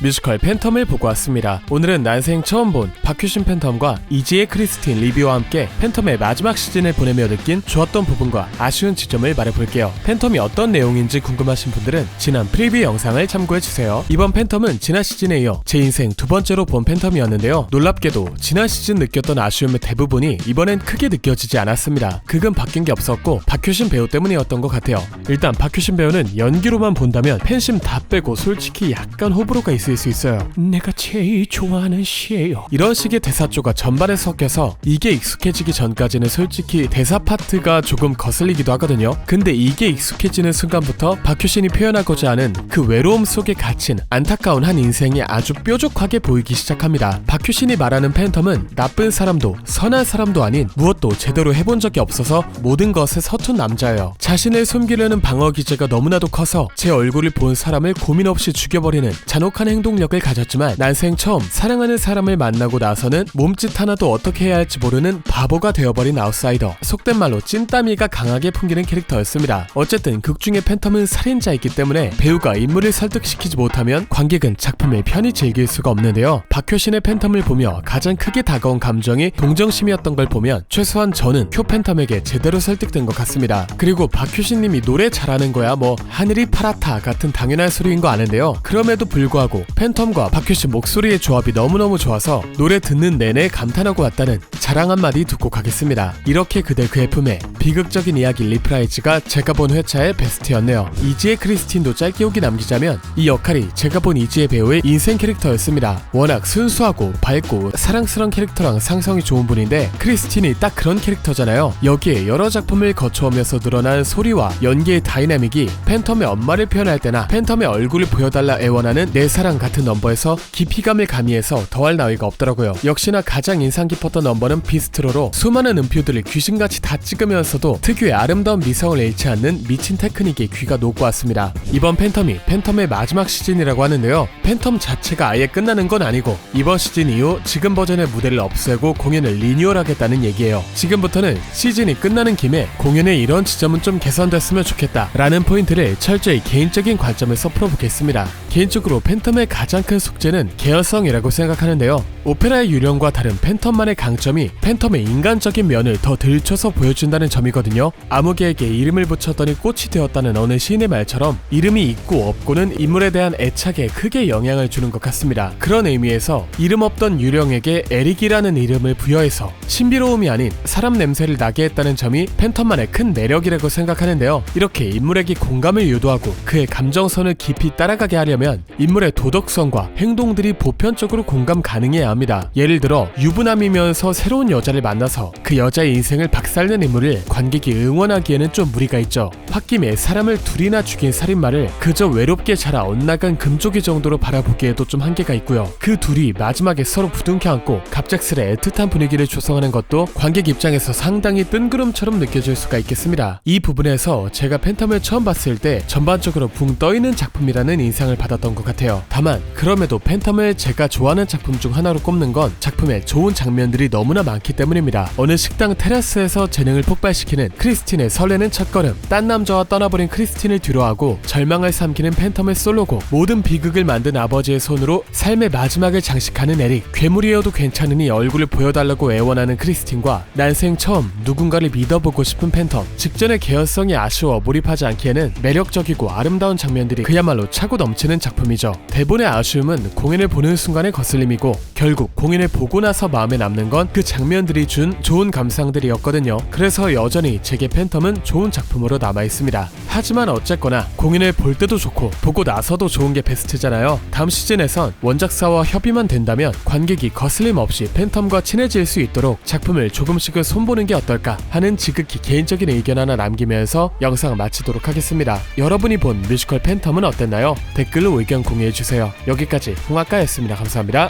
뮤지컬 팬텀을 보고 왔습니다. 오늘은 난생 처음 본 박효신 팬텀과 이지혜 크리스틴 리뷰와 함께 팬텀의 마지막 시즌을 보내며 느낀 좋았던 부분과 아쉬운 지점을 말해볼게요. 팬텀이 어떤 내용인지 궁금하신 분들은 지난 프리뷰 영상을 참고해주세요. 이번 팬텀은 지난 시즌에 이어 제 인생 두 번째로 본 팬텀이었는데요. 놀랍게도 지난 시즌 느꼈던 아쉬움의 대부분이 이번엔 크게 느껴지지 않았습니다. 극은 바뀐 게 없었고 박효신 배우 때문이었던 것 같아요. 일단 박효신 배우는 연기로만 본다면 팬심 다 빼고 솔직히 약간 호불호가 있을 수 있어요. 내가 제일 좋아하는 시예요. 이런 식의 대사조가 전반에 섞여서 이게 익숙해지기 전까지는 솔직히 대사 파트가 조금 거슬리기도 하거든요. 근데 이게 익숙해지는 순간부터 박효신이 표현하고자 하는 그 외로움 속에 갇힌 안타까운 한 인생이 아주 뾰족하게 보이기 시작합니다. 박효신이 말하는 팬텀은 나쁜 사람도 선한 사람도 아닌 무엇도 제대로 해본 적이 없어서 모든 것에 서툰 남자예요. 자신을 숨기려는 방어 기제가 너무나도 커서 제 얼굴을 본 사람을 고민 없이 죽여버리는 잔혹한 행동력을 가졌지만 난생 처음 사랑하는 사람을 만나고 나서는 몸짓 하나도 어떻게 해야 할지 모르는 바보가 되어버린 아웃사이더. 속된 말로 찐따미가 강하게 풍기는 캐릭터였습니다. 어쨌든 극 중에 팬텀은 살인자이기 때문에 배우가 인물을 설득시키지 못하면 관객은 작품을 편히 즐길 수가 없는데요. 박효신의 팬텀을 보며 가장 크게 다가온 감정이 동정심이었던 걸 보면 최소한 저는 큐 팬텀에게 제대로 설득된 것 같습니다. 그리고 박효신님이 노래 잘하는 거야 뭐 하늘이 파랗다 같은 당연한 소리인 거 아는데요. 그럼에도 불구하고 팬텀과 박효신 목소리의 조합이 너무너무 좋아서 노래 듣는 내내 감탄하고 왔다는 자랑 한마디 듣고 가겠습니다. 이렇게 그대 그의 품에 비극적인 이야기 리프라이즈가 제가 본 회차의 베스트였네요. 이지혜 크리스틴도 짧게 후기 남기자면 이 역할이 제가 본 이지혜 배우의 인생 캐릭터였습니다. 워낙 순수하고 밝고 사랑스러운 캐릭터랑 상성이 좋은 분인데 크리스틴이 딱 그런 캐릭터잖아요. 여기에 여러 작품을 거쳐오면서 늘어난 소리와 연기의 다이나믹이 팬텀의 엄마를 표현할 때나 팬텀의 얼굴을 보여달라 애원하는 내 사랑 같은 넘버에서 깊이감을 가미해서 더할 나위가 없더라고요. 역시나 가장 인상 깊었던 넘버는 비스트로로 수많은 음표들을 귀신같이 다 찍으면서도 특유의 아름다운 미성을 잃지 않는 미친 테크닉에 귀가 녹고왔습니다. 이번 팬텀이 팬텀의 마지막 시즌이라고 하는데요. 팬텀 자체가 아예 끝나는 건 아니고 이번 시즌 이후 지금 버전의 무대를 없애고 공연을 리뉴얼하겠다는 얘기예요. 지금부터는 시즌이 끝나는 김에 공연의 이런 지점은 좀 개선됐으면 좋겠다 라는 포인트를 철저히 개인적인 관점에서 풀어보겠습니다. 개인적으로 팬텀의 가장 큰 숙제는 개연성이라고 생각하는데요. 오페라의 유령과 다른 팬텀만의 강점이 팬텀의 인간적인 면을 더 들춰서 보여준다는 점이거든요. 아무개에게 이름을 붙였더니 꽃이 되었다는 어느 시인의 말처럼 이름이 있고 없고는 인물에 대한 애착에 크게 영향을 주는 것 같습니다. 그런 의미에서 이름 없던 유령에게 에릭이라는 이름을 부여해서 신비로움이 아닌 사람 냄새를 나게 했다는 점이 팬텀만의 큰 매력이라고 생각하는데요. 이렇게 인물에게 공감을 유도하고 그의 감정선을 깊이 따라가게 하려면 인물의 도덕성과 행동들이 보편적으로 공감 가능해야 합니다. 예를 들어 유부남이면서 새로운 여자를 만나서 그 여자의 인생을 박살낸 인물을 관객이 응원하기에는 좀 무리가 있죠. 홧김에 사람을 둘이나 죽인 살인마를 그저 외롭게 자라 엇나간 금쪽이 정도로 바라보기에도 좀 한계가 있고요. 그 둘이 마지막에 서로 부둥켜 안고 갑작스레 애틋한 분위기를 조성하는 것도 관객 입장에서 상당히 뜬구름처럼 느껴질 수가 있겠습니다. 이 부분에서 제가 팬텀을 처음 봤을 때 전반적으로 붕 떠있는 작품이라는 인상을 받았던 것 같아요. 다만 그럼에도 팬텀을 제가 좋아하는 작품 중 하나로 꼽는 건 작품에 좋은 장면들이 너무나 많기 때문입니다. 어느 식당 테라스에서 재능을 폭발시키는 크리스틴의 설레는 첫걸음, 딴 남자와 떠나버린 크리스틴을 뒤로하고 절망을 삼키는 팬텀의 솔로곡, 모든 비극을 만든 아버지의 손으로 삶의 마지막을 장식하는 에릭, 괴물이어도 괜찮으니 얼굴을 보여달라고 애원하는 크리스틴과 난생 처음 누군가를 믿어보고 싶은 팬텀, 직전의 개연성이 아쉬워 몰입하지 않기에는 매력적이고 아름다운 장면들이 그야말로 차고 넘치는 작품이죠. 대본의 아쉬움은 공연을 보는 순간의 거슬림이고 결국 공연을 보고 나서 마음에 남는 건 그 장면들이 준 좋은 감상들이었거든요. 그래서 여전히 제게 팬텀은 좋은 작품으로 남아있습니다. 하지만 어쨌거나 공연을 볼 때도 좋고 보고 나서도 좋은 게 베스트잖아요. 다음 시즌에선 원작사와 협의만 된다면 관객이 거슬림 없이 팬텀과 친해질 수 있도록 작품을 조금씩은 손보는 게 어떨까 하는 지극히 개인적인 의견 하나 남기면서 영상 마치도록 하겠습니다. 여러분이 본 뮤지컬 팬텀은 어땠나요? 댓글로 의견 공유해주세요. 여기까지 홍학가였습니다. 감사합니다.